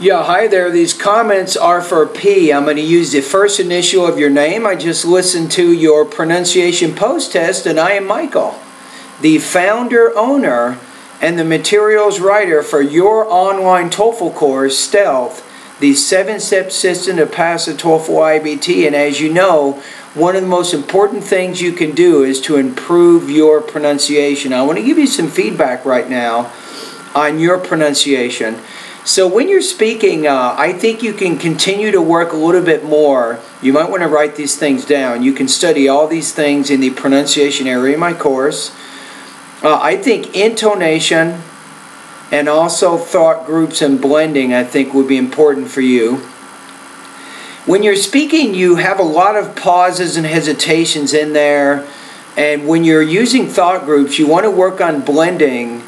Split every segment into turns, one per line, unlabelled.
Yeah, hi there. These comments are for P. I'm going to use the first initial of your name. I just listened to your pronunciation post test, and I am Michael, the founder, owner, and the materials writer for your online TOEFL course, Stealth, the 7-step system to pass the TOEFL IBT. And as you know, one of the most important things you can do is to improve your pronunciation. I want to give you some feedback right now on your pronunciation. So when you're speaking, I think you can continue to work a little bit more. You might want to write these things down. You can study all these things in the pronunciation area of my course. I think intonation and also thought groups and blending, I think, would be important for you. When you're speaking, you have a lot of pauses and hesitations in there. And when you're using thought groups, you want to work on blending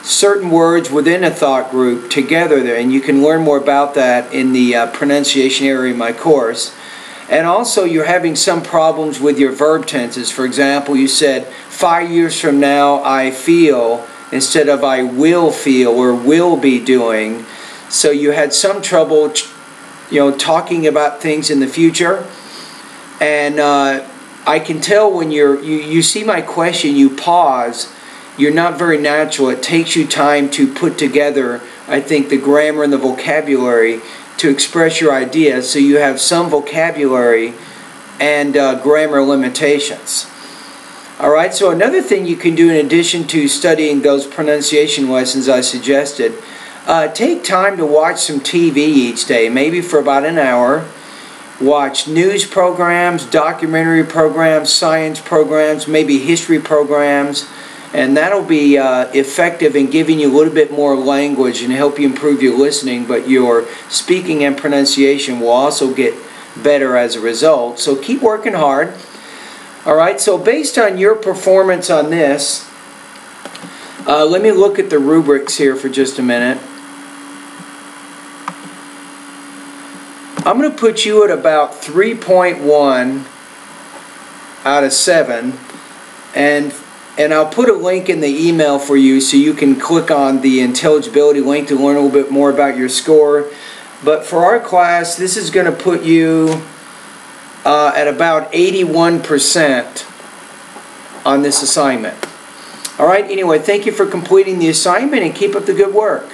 certain words within a thought group together there, and you can learn more about that in the pronunciation area of my course. And also, you're having some problems with your verb tenses. For example, you said 5 years from now I feel instead of I will feel or will be doing. So you had some trouble talking about things in the future. And I can tell when you see my question, you pause. You're not very natural. It takes you time to put together, I think, the grammar and the vocabulary to express your ideas, so you have some vocabulary and grammar limitations. Alright, so another thing you can do in addition to studying those pronunciation lessons I suggested, take time to watch some TV each day, maybe for about an hour. Watch news programs, documentary programs, science programs, maybe history programs. And that'll be effective in giving you a little bit more language and help you improve your listening, but your speaking and pronunciation will also get better as a result. So keep working hard. Alright, so based on your performance on this, let me look at the rubrics here for just a minute. I'm going to put you at about 3.1 out of 7, and I'll put a link in the email for you so you can click on the intelligibility link to learn a little bit more about your score. But for our class, this is going to put you at about 81% on this assignment. Alright, anyway, thank you for completing the assignment and keep up the good work.